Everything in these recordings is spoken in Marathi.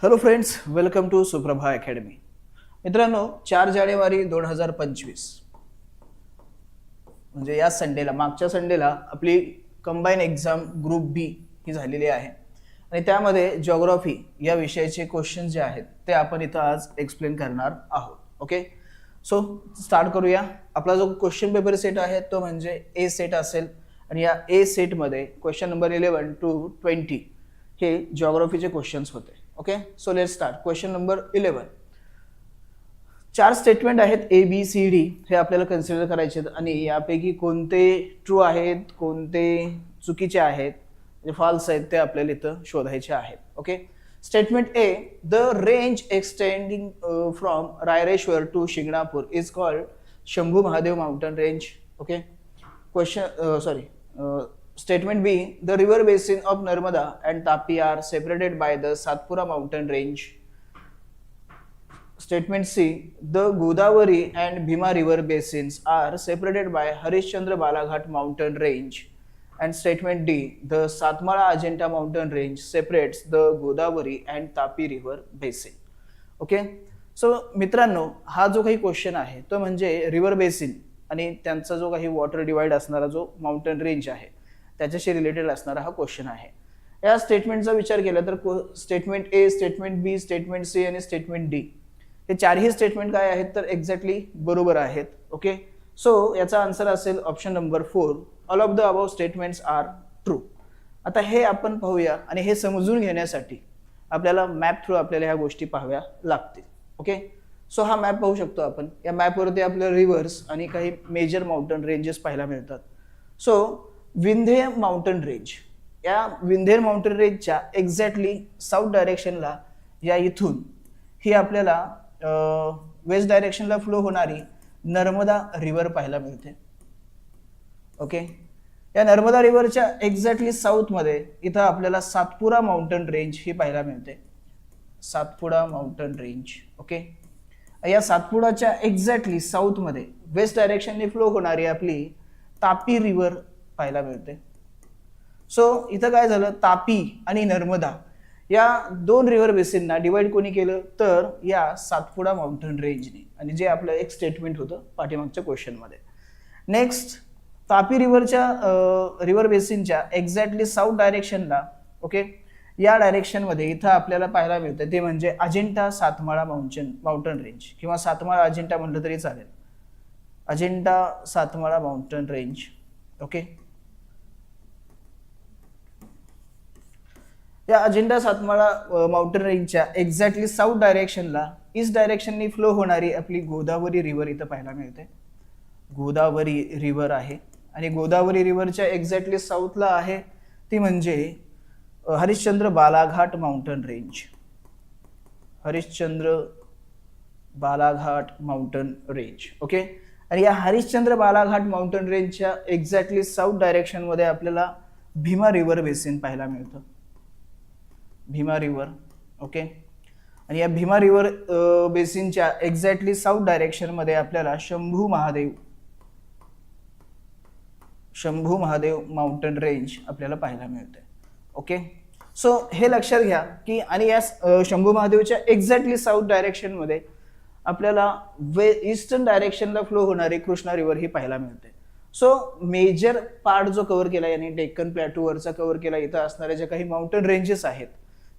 Hello friends, welcome to Suprabha academy. मित्रांनो, 4 जानेवारी 2025 म्हणजे या संडेला, मागच्या संडेला आपली कंबाईन एक्झाम ग्रुप बी ही झालेली आहे आणि त्यामध्ये जिओग्राफी या विषयाचे क्वेश्चन जे आहेत ते आपण इथं आज एक्सप्लेन करणार आहोत. ओके, सो स्टार्ट करूया. आपला जो क्वेश्चन पेपर सेट आहे तो म्हणजे ए सेट असेल आणि या ए सेटमध्ये क्वेश्चन नंबर 11 to 20 हे जिओग्राफीचे क्वेश्चन्स होते. Okay, so let's start. Question number 11. 4 statement आहेत ए बी सी डी, हे आपल्याला कन्सिडर करायचे आहेत आणि यापैकी कोणते ट्रू आहेत, कोणते चुकीचे आहेत, म्हणजे फॉल्स आहेत ते आपल्याला इथं शोधायचे आहेत. Okay, statement A, the range extending from Raireshwar to Shinganapur is called Shambhu Mahadev mountain range. Okay, Statement B, the river basin of Narmada and Tapi are separated by the Satpura mountain range. Statement C, the Godavari and Bhima river basins are separated by Harishchandra Balaghat mountain range. And statement D, the Satmala Ajanta mountain range separates the Godavari and Tapi river basin. Okay, so मित्रांनो, हा जो काही क्वेश्चन आहे तो म्हणजे रिव्हर बेसिन आणि त्यांचा जो काही वॉटर डिवाइड असणारा जो माउंटेन रेंज आहे त्याच्याशी रिलेटेड असणारा हा क्वेश्चन आहे. या स्टेटमेंटचा विचार केला तर statement A, statement B, statement C आणि स्टेटमेंट डी हे चारही स्टेटमेंट काय आहेत तर एक्झॅक्टली बरोबर आहेत. ओके, सो याचा आन्सर असेल option number 4, all of the above statements are true. आता हे आपण पाहूया आणि हे समजून घेण्यासाठी आपल्याला मॅप थ्रू आपल्याला ह्या गोष्टी पाहाव्या लागतील. ओके, सो हा मॅप पाहू शकतो आपण. या मॅपवरती आपल्याला रिव्हर्स आणि काही मेजर माउंटन रेंजेस पाहायला मिळतात. सो विंध्य माउंटन रेंज, या विंध्य माउंटन रेंजच्या एक्झॅक्टली साऊथ डायरेक्शनला या इथून ही आपल्याला वेस्ट डायरेक्शनला फ्लो होणारी नर्मदा रिव्हर पाहायला मिळते. ओके, या नर्मदा रिव्हरच्या एक्झॅक्टली साऊथमध्ये इथं आपल्याला सातपुडा माउंटन रेंज ही पाहायला मिळते. Satpura mountain range. ओके, या सातपुडाच्या एक्झॅक्टली साऊथमध्ये वेस्ट डायरेक्शनने फ्लो होणारी आपली तापी रिव्हर पाहायला मिळते. सो इथं काय झालं, तापी आणि नर्मदा या दोन रिव्हर बेसिनना डिवाइड कोणी केलं तर या सातपुडा माउंटन रेंजने, आणि जे आपलं एक स्टेटमेंट होतं पाठीमागच्या क्वेश्चनमध्ये. नेक्स्ट, तापी रिव्हर बेसिनच्या एक्झॅक्टली साऊथ डायरेक्शनला, ओके, या डायरेक्शनमध्ये इथं आपल्याला पाहायला मिळतं ते म्हणजे अजिंठा सातमाळा माउंटन रेंज, किंवा सातमाळा अजिंठा म्हटलं तरी चालेल. Ajanta Satmala mountain range. Okay, या अजिंठा सातमाळा माउंटन रेंजच्या एक्झॅक्टली साऊथ डायरेक्शनला ईस्ट डायरेक्शननी फ्लो होणारी आपली गोदावरी रिव्हर इथं पाहायला मिळते. गोदावरी रिव्हर आहे आणि गोदावरी रिव्हरच्या एक्झॅक्टली साऊथला आहे ती म्हणजे Harishchandra Balaghat mountain range. Harishchandra Balaghat mountain range. Okay, आणि या हरिश्चंद्र बालाघाट माउंटन रेंजच्या एक्झॅक्टली साऊथ डायरेक्शनमध्ये आपल्याला भीमा रिव्हर बेसिन पाहायला मिळतं. भीमा रिव्हर. ओके, आणि या भीमा रिव्हर बेसिनच्या एक्झॅक्टली साऊथ डायरेक्शनमध्ये आपल्याला शंभू महादेव माउंटन रेंज आपल्याला पाहायला मिळते. ओके, सो हे लक्षात घ्या की, आणि या शंभू महादेवच्या एक्झॅक्टली साऊथ डायरेक्शनमध्ये आपल्याला ईस्टर्न डायरेक्शनला फ्लो होणारी कृष्णा रिव्हर ही पाहायला मिळते. सो मेजर पार्ट जो कव्हर केला याने डेक्कन प्लॅटूवरचा कव्हर केला. इथं असणाऱ्या ज्या काही माउंटन रेंजेस आहेत,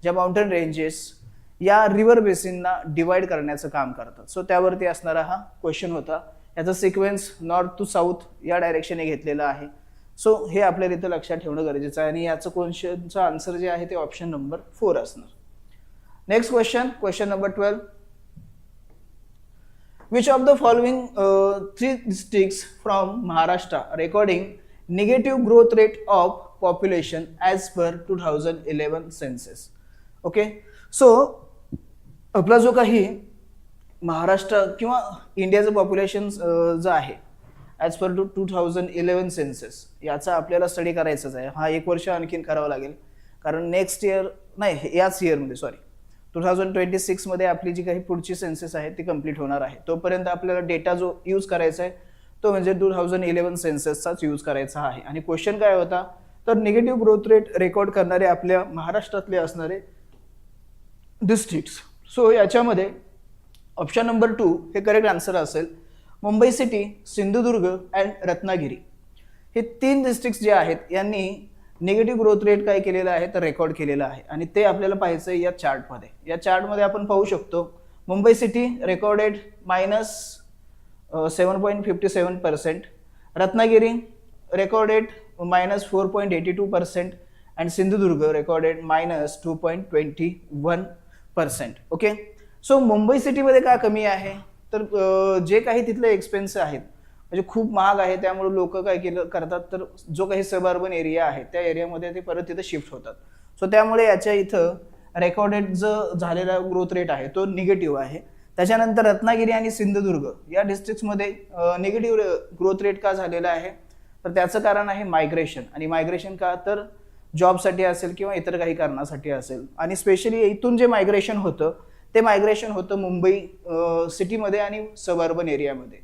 ज्या माउंटन रेंजेस या रिव्हर बेसिनना डिवाइड करण्याचं काम करतात. सो त्यावरती असणारा हा क्वेश्चन होता. याचा सिक्वेन्स नॉर्थ टू साऊथ या डायरेक्शनने घेतलेला आहे. सो हे आपल्याला इथं लक्षात ठेवणं गरजेचं आहे आणि याचं क्वेश्चनचं आन्सर जे आहे ते ऑप्शन नंबर 4 असणार. Next question, question number 12. Which of the following 3 districts from Maharashtra recording negative growth rate of population as per 2011 census? Okay, so आपला जो काही महाराष्ट्र किंवा इंडियाचं पॉप्युलेशन जो आहे ॲज पर 2011 सेन्सस, याचा आपल्याला स्टडी करायचाच आहे. हा 1 वर्ष आणखीन करावं लागेल, कारण नेक्स्ट इयर नाही, याच इयरमध्ये 2026 मध्ये आपली जी काही पुढची सेन्सस आहे ती कंप्लीट होणार आहे. तोपर्यंत आपल्याला डेटा जो यूज करायचा आहे तो म्हणजे 2011 सेन्ससचाच यूज करायचा आहे. आणि क्वेश्चन काय होता तर निगेटिव्ह ग्रोथ रेट रेकॉर्ड करणारे आपल्या महाराष्ट्रातले असणारे डिस्ट्रिक्ट्स. सो याच्यामध्ये ऑप्शन नंबर 2 हे करेक्ट आन्सर असेल. मुंबई सिटी, सिंधुदुर्ग अँड रत्नागिरी हे 3 डिस्ट्रिक्ट्स जे आहेत यांनी निगेटिव्ह ग्रोथ रेट काय केलेला आहे तर रेकॉर्ड केलेला आहे आणि ते आपल्याला पाहायचं आहे या चार्टमध्ये. या चार्टमध्ये आपण पाहू शकतो Mumbai city recorded -7.57%, Ratnagiri recorded -4.82% and Sindhudurg recorded -2.21%. Okay, so Mumbai सिटीमध्ये का कमी आहे तर जे काही तिथले एक्सपेन्स आहेत म्हणजे खूप महाग आहे, त्यामुळे लोक काय करतात तर जो काही सब अर्बन एरिया आहे त्या एरियामध्ये ते परत तिथे शिफ्ट होतात. सो त्यामुळे याच्या इथं रेकॉर्डेड जो झालेला ग्रोथ रेट आहे तो निगेटिव्ह आहे. त्याच्यानंतर रत्नागिरी आणि सिंधुदुर्ग या डिस्ट्रिक्ट्समध्ये निगेटिव्ह ग्रोथ रेट का झालेला आहे तर त्याचं कारण आहे मायग्रेशन. आणि मायग्रेशन का तर जॉबसाठी असेल किंवा इतर काही कारणासाठी असेल. आणि स्पेशली इथून जे मायग्रेशन होतं ते मायग्रेशन होतं मुंबई सिटीमध्ये आणि सब अर्बन एरियामध्ये.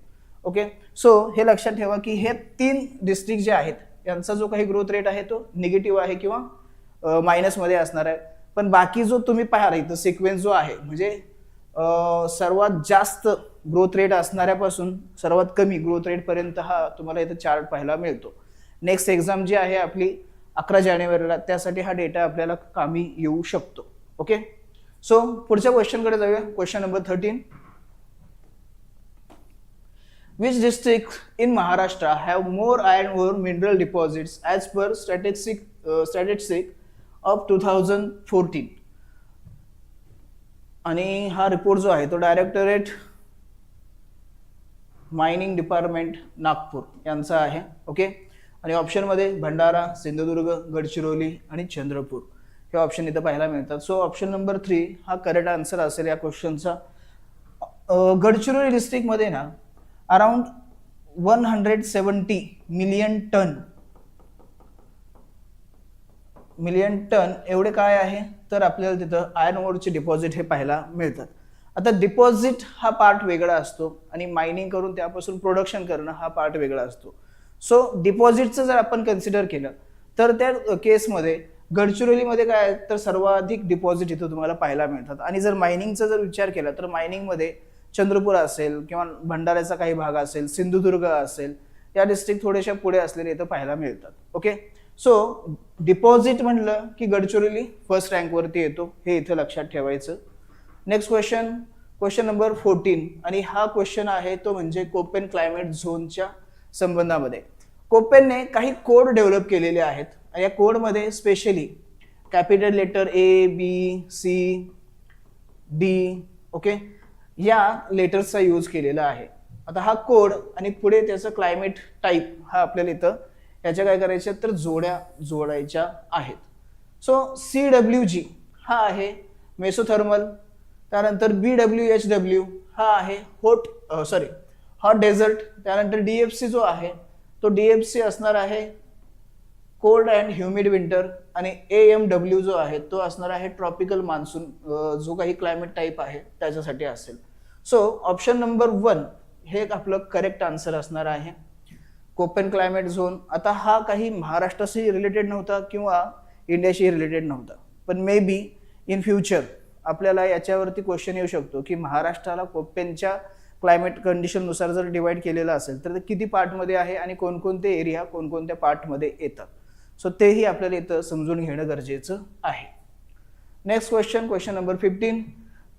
ओके, सो हे लक्षात ठेवा की हे 3 डिस्ट्रिक्ट जे आहेत यांचा जो काही ग्रोथ रेट आहे तो निगेटिव्ह आहे किंवा मायनसमध्ये असणार आहे. पण बाकी जो तुम्ही पाहाल इथं सिक्वेन्स जो आहे म्हणजे सर्वात जास्त ग्रोथ रेट असणाऱ्यापासून सर्वात कमी ग्रोथ रेट पर्यंत हा तुम्हाला इथं चार्ट पाहायला मिळतो. नेक्स्ट एक्झाम जी आहे आपली 11 जानेवारीला त्यासाठी हा डेटा आपल्याला कामी येऊ शकतो. ओके, सो पुढच्या क्वेश्चनकडे जाऊया. Question number 13. Which districts in Maharashtra have more iron ore mineral deposits as per statistic of 2014? आणि हा रिपोर्ट जो आहे तो डायरेक्टरेट मायनिंग डिपार्टमेंट नागपूर यांचा आहे. ओके, आणि ऑप्शनमध्ये भंडारा, सिंधुदुर्ग, गडचिरोली आणि चंद्रपूर हे ऑप्शन इथं पाहायला मिळतात. सो ऑप्शन नंबर 3 हा करेक्ट आन्सर असेल या क्वेश्चनचा. गडचिरोली डिस्ट्रिक्टमध्ये ना अराउंड 170 मिलियन टन एवढे काय आहे तर आपल्याला तिथं आयर्न ओरचे डिपॉझिट हे पाहायला मिळतात. आता डिपॉझिट हा पार्ट वेगळा असतो आणि मायनिंग करून त्यापासून प्रोडक्शन करणं हा पार्ट वेगळा असतो. सो डिपॉझिटचं जर आपण कन्सिडर केलं तर त्या केसमध्ये गडचिरोलीमध्ये काय आहे तर सर्वाधिक डिपॉझिट इथं तुम्हाला पाहायला मिळतात. आणि जर मायनिंगचा जर विचार केला तर मायनिंगमध्ये चंद्रपूर असेल किंवा भंडाऱ्याचा काही भाग असेल, सिंधुदुर्ग असेल, या डिस्ट्रिक्ट थोड्याशा पुढे असलेले इथं पाहायला मिळतात. ओके, सो डिपॉझिट म्हटलं की गडचिरोली फर्स्ट रँकवरती येतो, हे इथं लक्षात ठेवायचं. Next question number 14. आणि हा क्वेश्चन आहे तो म्हणजे कोपेन क्लायमेट झोनच्या संबंधामध्ये. कोपेनने काही कोड डेव्हलप केलेले आहेत. या कोडमध्ये specially capital letter ABCD okay या लेटर्सचा यूज केलेला आहे. आता हा कोड आणि पुढे त्याचं क्लायमेट टाईप हा आपल्याला इथं याच्या काय करायच्या तर जोड्या जोडायच्या आहेत. सो CWG हा आहे मेसोथर्मल, त्यानंतर BWHW हा आहे हॉट डेझर्ट, त्यानंतर DFC जो आहे तो DFC असणार आहे कोल्ड अँड ह्युमिड विंटर, आणि AMW जो आहे तो असणार आहे ट्रॉपिकल मान्सून, जो काही क्लायमेट टाईप आहे त्याच्यासाठी असेल. सो ऑप्शन नंबर 1 हे आपलं करेक्ट आन्सर असणार आहे कोपेन क्लायमेट झोन. आता हा काही महाराष्ट्राशी रिलेटेड नव्हता किंवा इंडियाशी रिलेटेड नव्हता, पण मे बी इन फ्युचर आपल्याला याच्यावरती क्वेश्चन येऊ शकतो की महाराष्ट्राला कोपेनच्या क्लायमेट कंडिशननुसार जर डिवाइड केलेलं असेल तर ते किती पार्टमध्ये आहे आणि कोणकोणते एरिया कोणकोणत्या पार्टमध्ये येतात. सो तेही आपल्याला इथं समजून घेणं गरजेचं आहे. Next question number 15.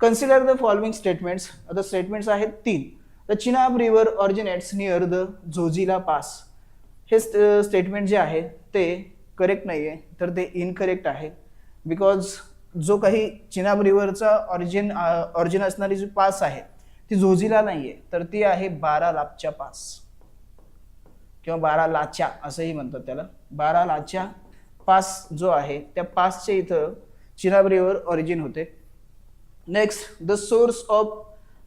Consider the following statements. आता स्टेटमेंट्स आहेत 3. The Chenab river originates near the Zojila pass. हे स्टेटमेंट जे आहे ते करेक्ट नाही आहे तर ते इनकरेक्ट आहे. बिकॉज जो काही चिनाब रिव्हरचा ऑरिजिन असणारी जी पास आहे ती झोजिला नाही आहे तर ती आहे बारालाचा पास किंवा बारालाचा असंही म्हणतात त्याला. बारालाचा पास जो आहे त्या पासचे इथं चिनाब रिव्हर ऑरिजिन होते. Next, the source of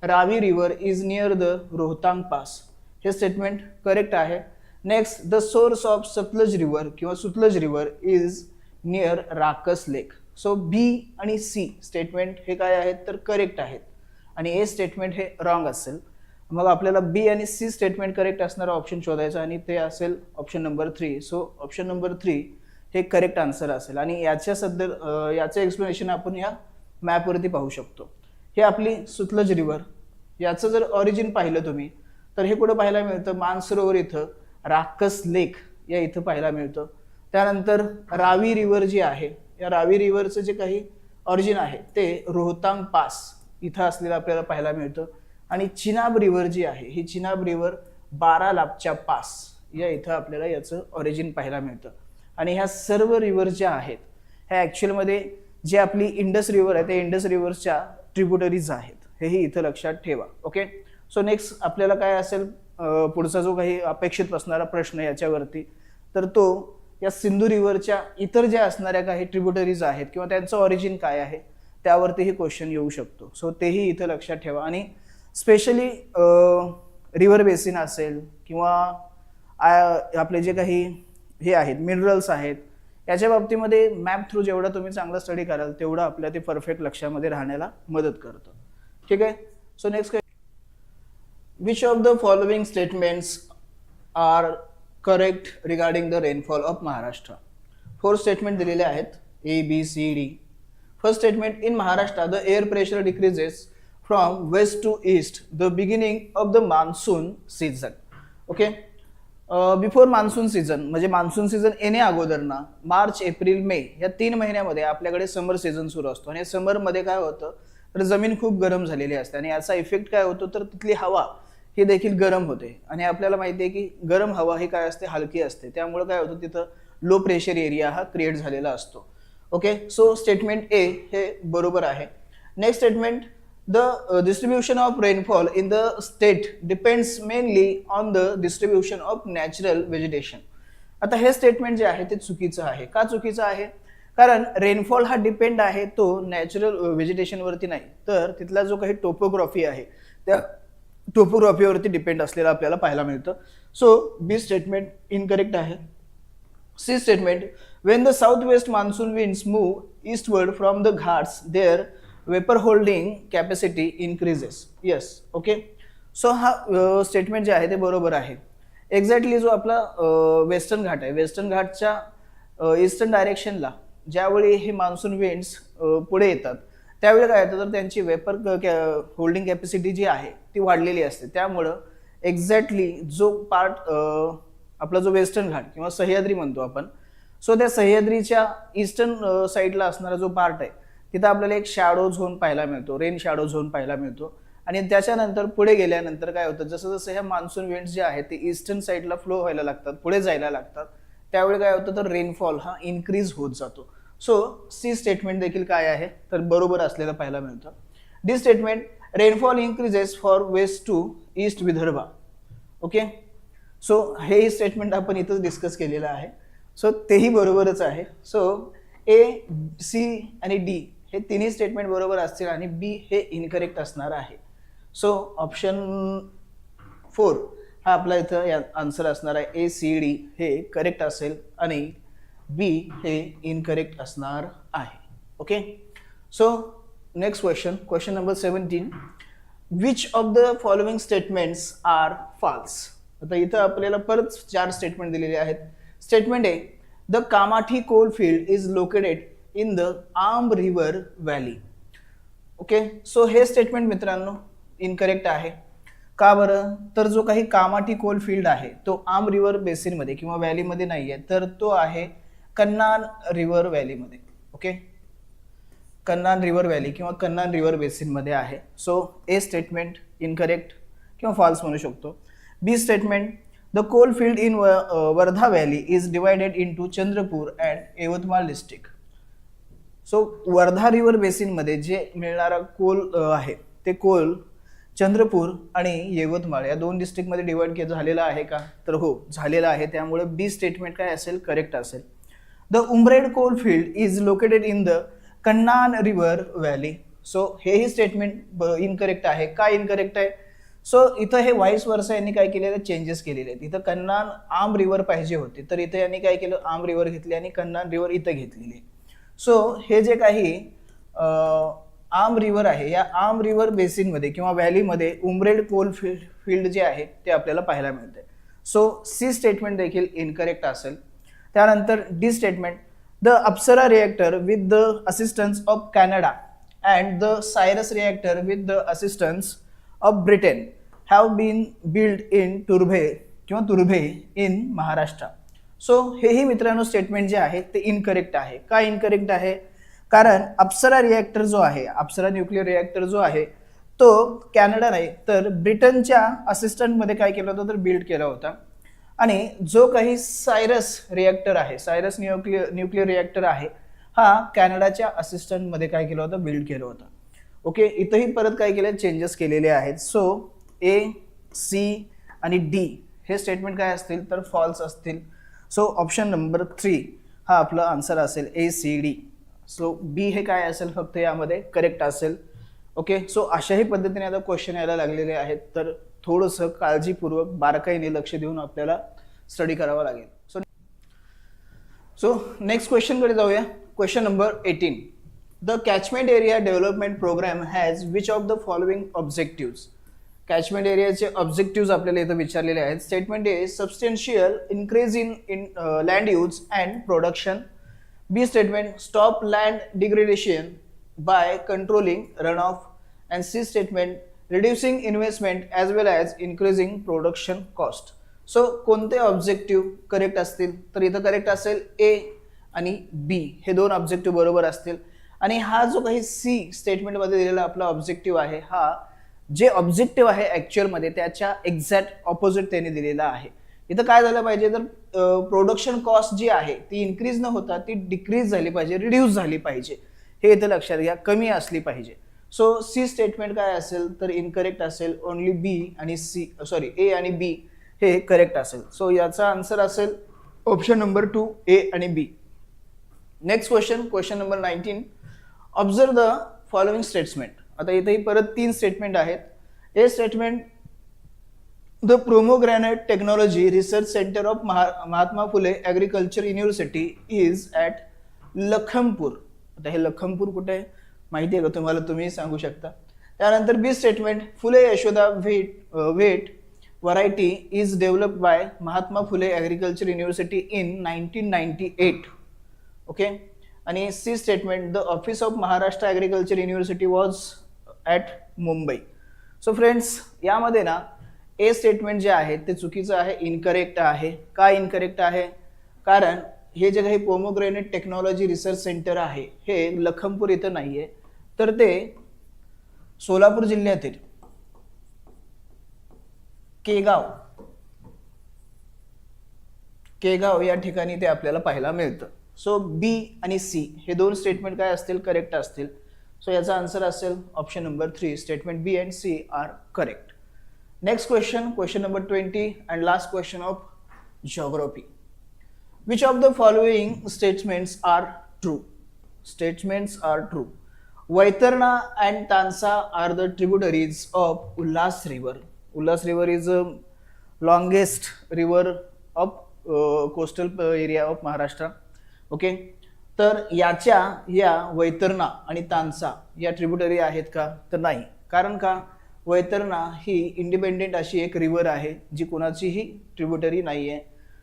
Ravi river is near the Rohtang pass. हे स्टेटमेंट करेक्ट आहे. Next, the source of Sutlej river किंवा Sutlej river is near Rakas lake. So B आणि सी स्टेटमेंट हे काय आहेत तर करेक्ट आहेत आणि ए स्टेटमेंट हे रॉंग असेल. मग आपल्याला बी आणि सी स्टेटमेंट करेक्ट असणारा ऑप्शन शोधायचा आणि ते असेल option number 3. So option number 3 हे करेक्ट आन्सर असेल आणि याचं एक्सप्लेनेशन आपण या मॅपवरती पाहू शकतो. हे आपली सुतलज रिव्हर, याचं जर ऑरिजिन पाहिलं तुम्ही तर हे कुठं पाहायला मिळतं, मानसरोवर इथं, राकस लेक या इथं पाहायला मिळतं. त्यानंतर रावी रिव्हर जी आहे, या रावी रिव्हरचं जे काही ऑरिजिन आहे ते रोहतांग पास इथं असलेलं आपल्याला पाहायला मिळतं. आणि चिनाब रिव्हर जी आहे, ही चिनाब रिव्हर बारालापच्या पास या इथं आपल्याला याचं ऑरिजिन पाहायला मिळतं. आणि ह्या सर्व रिव्हर ज्या आहेत ह्या ॲक्च्युअलमध्ये जे आपली इंडस रिव्हर आहे त्या इंडस रिव्हरच्या ट्रिब्युटरीज आहेत, हेही इथं लक्षात ठेवा. ओके, सो नेक्स्ट आपल्याला काय असेल पुढचा जो काही अपेक्षित असणारा प्रश्न याच्यावरती, तर तो या सिंधू रिव्हरच्या इतर ज्या असणाऱ्या काही ट्रिब्युटरीज आहेत किंवा त्यांचं ऑरिजिन काय आहे त्यावरतीही क्वेश्चन येऊ शकतो. सो तेही इथं लक्षात ठेवा. आणि स्पेशली रिव्हर बेसिन असेल किंवा आपले जे काही हे आहेत मिनरल्स आहेत याच्या बाबतीमध्ये मॅप थ्रू जेवढा तुम्ही चांगला स्टडी कराल तेवढं आपल्या ते परफेक्ट लक्षामध्ये राहण्याला मदत करतं. ठीक आहे, so next, which of the following statements are correct regarding the rainfall of Maharashtra. 4 statement दिलेले आहेत, A, B, C, D. First statement, in Maharashtra the air pressure decreases from west to east the beginning of the monsoon season. Okay, before monsoon season म्हणजे मान्सून सीझन येणे अगोदर ना, मार्च, एप्रिल, मे या 3 महिन्यामध्ये आपल्याकडे समर सीझन सुरू असतो. आणि समरमध्ये काय होतं तर जमीन खूप गरम झालेली असते आणि याचा इफेक्ट काय होतो तर तिथली हवा ही देखील गरम होते. आणि आपल्याला माहिती आहे की गरम हवा ही काय असते, हलकी असते. त्यामुळे काय होतं तिथं लो प्रेशर एरिया हा क्रिएट झालेला असतो. ओके, सो स्टेटमेंट ए हे बरोबर आहे. Next statement, the distribution of rainfall in the state depends mainly on the distribution of natural vegetation. आता हे स्टेटमेंट जे आहे ते चुकीचं आहे. का चुकीचं आहे, कारण रेनफॉल हा डिपेंड आहे तो नॅचरल व्हेजिटेशनवरती नाही, तर तिथला जो काही टोपोग्राफी आहे त्या टोपोग्राफीवरती डिपेंड असलेला आपल्याला पाहायला मिळतं. सो बी स्टेटमेंट इनकरेक्ट आहे. C statement, when the southwest monsoon winds move eastward from the ghats their vapor holding capacity increases. Yes, okay, so हा स्टेटमेंट जे आहे ते बरोबर आहे. एक्झॅक्टली जो आपला वेस्टर्न घाट आहे, वेस्टर्न घाटच्या ईस्टर्न डायरेक्शनला ज्यावेळी हे मान्सून विंड्स पुढे येतात त्यावेळी काय होतं तर त्यांची वेपर होल्डिंग कॅपॅसिटी जी आहे ती वाढलेली असते. त्यामुळं एक्झॅक्टली जो पार्ट आपला जो वेस्टर्न घाट किंवा सह्याद्री म्हणतो आपण, सो त्या सह्याद्रीच्या ईस्टर्न साईडला असणारा जो पार्ट आहे तिथं आपल्याला एक शॅडो झोन पाहायला मिळतो, रेन शॅडो झोन पाहायला मिळतो. आणि त्याच्यानंतर पुढे गेल्यानंतर काय होतं, जसं जसं ह्या मान्सून विंड्स जे आहेत ते ईस्टर्न साईडला फ्लो व्हायला लागतात, पुढे जायला लागतात, त्यावेळी काय होतं तर रेनफॉल हा इन्क्रीज होत जातो. सो सी स्टेटमेंट देखील काय आहे तर बरोबर असलेलं पाहायला मिळतं. D statement, rainfall increases for west to east Vidarbha. Okay, so हे स्टेटमेंट आपण इथंच डिस्कस केलेलं आहे. सो तेही बरोबरच आहे. सो ए, सी आणि डी हे तिन्ही स्टेटमेंट बरोबर असतील आणि बी हे इनकरेक्ट असणार आहे. सो ऑप्शन 4 हा आपला इथं आन्सर असणार आहे. ए, सी, डी हे करेक्ट असेल आणि बी हे इनकरेक्ट असणार आहे. Okay, so next question, question number 17, which of the following statements are false. आता इथं आपल्याला परत 4 स्टेटमेंट दिलेले आहेत. Statement A, the Kamthi coal field is located in the arm river valley. Okay, so हे स्टेटमेंट मित्रांनो इनकरेक्ट आहे. का बरं, तर जो काही कामाठी कोल फील्ड आहे तो आर्म रिव्हर बेसिनमध्ये किंवा व्हॅलीमध्ये नाही आहे, तर तो आहे कन्नान रिव्हर व्हॅलीमध्ये. ओके, कन्नान रिव्हर व्हॅली किंवा कन्नान रिव्हर बेसिनमध्ये आहे. सो ए स्टेटमेंट इनकरेक्ट किंवा फॉल्स म्हणू शकतो. B statement, the coal field in Wardha valley is divided into Chandrapur and Yavatmal district. So Wardha river बेसिनमध्ये जे मिळणारा कोल आहे ते कोल चंद्रपूर आणि यवतमाळ या 2 डिस्ट्रिक्टमध्ये डिवाइड झालेला आहे का, तर हो झालेला आहे. त्यामुळे बी स्टेटमेंट काय असेल, करेक्ट असेल. The Umred coal field is located in the Kanhan river valley. So हेही स्टेटमेंट इनकरेक्ट आहे. का इनकरेक्ट आहे, सो इथं हे व्हाईस वर्सा यांनी काय केलेलं, चेंजेस केलेले आहेत. इथं कन्नान आर्म रिव्हर पाहिजे होते, तर इथं यांनी काय केलं, आर्म रिव्हर घेतली आणि कन्नान रिव्हर इथं घेतलेली. सो हे जे काही आर्म रिव्हर आहे या आर्म रिव्हर बेसिनमध्ये किंवा व्हॅलीमध्ये उमरेड कोल फील्ड जे आहे ते आपल्याला पाहायला मिळते. सो सी स्टेटमेंट देखील इनकरेक्ट असेल. त्यानंतर D statement, the Apsara reactor with the assistance of Canada and the Cyrus reactor with the assistance of Britain have been built in Turbhe in Maharashtra. So हेही मित्रांनो स्टेटमेंट जे आहे ते इनकरेक्ट आहे. का इनकरेक्ट आहे? कारण अप्सरा रिएक्टर जो आहे, अप्सरा न्यूक्लियर रिएक्टर जो आहे तो कॅनडा नाही तर ब्रिटनच्या असिस्टंट मध्ये काय केलं होतं तर बिल्ड केला होता. आणि जो काही सायरस रिएक्टर आहे, सायरस न्यूक्लियर रिएक्टर आहे, हा कॅनडाच्या असिस्टंट मध्ये काय केलं होतं बिल्ड केलं होतं. ओके, इथंही परत काय केले चेंजेस केलेले आहेत. सो ए, सी आणि डी हे स्टेटमेंट काय असतील तर फॉल्स असतील. सो ऑप्शन नंबर 3 हा आपला आन्सर असेल ACD. सो बी हे काय असेल फक्त यामध्ये करेक्ट असेल. ओके, सो अशाही पद्धतीने आता क्वेश्चन यायला लागलेले आहेत तर थोडंसं काळजीपूर्वक बारकाईने लक्ष देऊन आपल्याला स्टडी करावा लागेल. सो नेक्स्ट क्वेश्चनकडे जाऊया. Question number 18. The catchment area development program has which of the following objectives. Catchment एरियाचे ऑब्जेक्टिव्स आपल्याला इथं विचारलेले आहेत. Statement A substantial increase in land use and production. B statement stop land degradation by controlling runoff. And C statement reducing investment as well as increasing production cost. So कोणते ऑब्जेक्टिव्ह करेक्ट असतील तर इथं करेक्ट असेल ए आणि बी हे दोन ऑब्जेक्टिव्ह बरोबर असतील. आणि हा जो काही सी स्टेटमेंट मध्ये दिलेला आपला ऑब्जेक्टिव्ह आहे हा जे ऑब्जेक्टिव्ह आहे ऍक्च्युअल मध्ये त्याच्या एक्झॅक्ट ऑपोजिट त्याने दिलेला आहे. इथं काय झालं पाहिजे तर प्रोडक्शन कॉस्ट जी आहे ती इन्क्रीज न होता ती डिक्रीज झाली पाहिजे, रिड्यूस झाली पाहिजे, हे इथे लक्षात घ्या, कमी असली पाहिजे. सो सी स्टेटमेंट काय असेल तर इनकरेक्ट असेल. ओनली बी आणि सी ए आणि बी हे करेक्ट असेल. सो याचा आन्सर असेल ऑप्शन नंबर 2 ए आणि B. Next question number 19. Observe the following statement. आता इथेही परत 3 स्टेटमेंट आहेत. A statement the pomegranate technology research centre of Mahatma Phule agriculture university is at Lakhanpur. आता हे लखनपूर कुठे आहे माहिती आहे का तुम्हाला, तुम्ही सांगू शकता. त्यानंतर B statement Phule Yashoda wheat variety is developed by Mahatma Phule agriculture university in 1998. Okay, आणि C statement the office of Maharashtra agriculture university was at Mumbai. So friends यामध्ये ना ए स्टेटमेंट जे आहे ते चुकीचं आहे, इनकरेक्ट आहे. का इनकरेक्ट आहे? कारण हे जे काही पोमोग्रेनेट टेक्नॉलॉजी रिसर्च सेंटर आहे हे लखनपूर इथं नाहीये तर ते सोलापूर जिल्ह्यातील केगाव या ठिकाणी ते आपल्याला पाहायला मिळतं. सो बी आणि सी हे दोन स्टेटमेंट काय असतील करेक्ट असतील. सो याचा आन्सर असेल option number 3 statement B and C are correct. Next question number 20 and last question of geography. Which of the following statements are true? Statements are true. Vaitarna and Tansa are the tributaries of Ullas River. Ullas River is the longest river of coastal area of Maharashtra. Okay. तर या वैतरणा आणि तानसा या ट्रिब्युटरी आहेत का तर नाही. कारण का वैतरणा ही इंडिपेंडेंट अशी एक रिव्हर आहे जी कोणाचीही ट्रिब्युटरी नाही आहे.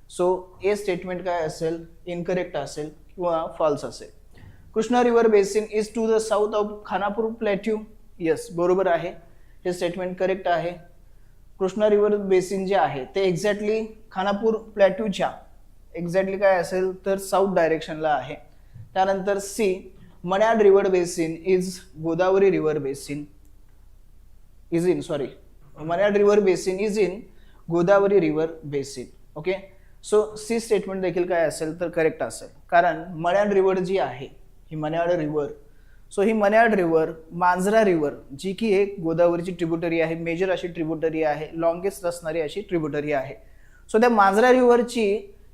सो ए स्टेटमेंट काय असेल इनकरेक्ट असेल किंवा फॉल्स असेल. Krishna river basin is to the south of Khanapur plateau. Yes बरोबर आहे, हे स्टेटमेंट करेक्ट आहे. कृष्णा रिव्हर बेसिन जे आहे ते एक्झॅक्टली खानापूर प्लॅट्यूच्या एक्झॅक्टली काय असेल तर साऊथ डायरेक्शनला आहे. त्यानंतर C Manyad river basin is Godavari river basin is in Manyad river basin is in Godavari river basin. Okay, so C statement देखील काय असेल तर करेक्ट असेल. कारण मन्याड रिव्हर जी आहे ही मन्याड रिव्हर, सो ही मन्याड रिव्हर मांजरा रिव्हर जी की एक गोदावरीची ट्रिब्युटरी आहे, मेजर अशी ट्रिब्युटरी आहे, लॉंगेस्ट असणारी अशी ट्रिब्युटरी आहे. सो त्या मांजरा रिव्हरची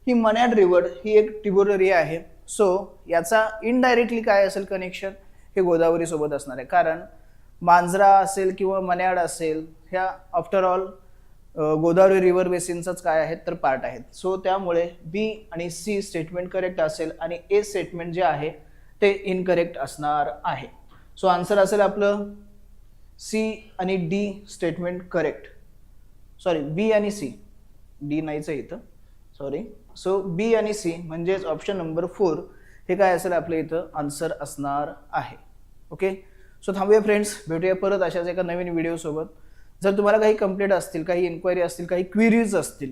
ही मन्याड रिव्हर ही एक ट्रिब्युटरी आहे. सो याचा इनडायरेक्टली काय असेल कनेक्शन हे गोदावरी सोबत असणार आहे. कारण मांजरा असेल किंवा मन्याड असेल ह्या आफ्टर ऑल गोदावरी रिव्हर बेसिनचाच काय आहेत तर पार्ट आहेत. सो त्यामुळे बी आणि सी स्टेटमेंट करेक्ट असेल आणि ए स्टेटमेंट जे आहे ते इनकरेक्ट असणार आहे. सो आन्सर असेल आपलं सी आणि डी स्टेटमेंट करेक्ट. बी आणि सी, डी नाहीच इथं सॉरी. सो बी आणि सी म्हणजेच ऑप्शन नंबर 4 हे काय असेल आपल्या इथं आन्सर असणार आहे. ओके, सो थांबूया फ्रेंड्स, भेटूया परत अशाच एका नवीन व्हिडिओसोबत. जर तुम्हाला काही कंप्लेंट असतील, काही इन्क्वायरी असतील, काही क्वेरीज असतील,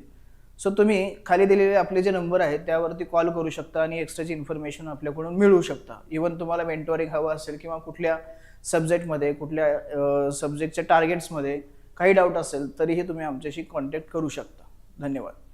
सो तुम्ही खाली दिलेले आपले जे नंबर आहेत त्यावरती कॉल करू शकता आणि एक्स्ट्राची इन्फॉर्मेशन आपल्याकडून मिळवू शकता. इवन तुम्हाला मेंटोरिंग हवं असेल किंवा कुठल्या सब्जेक्टमध्ये, कुठल्या सब्जेक्टच्या टार्गेट्समध्ये काही डाऊट असेल तरीही तुम्ही आमच्याशी कॉन्टॅक्ट करू शकता. धन्यवाद.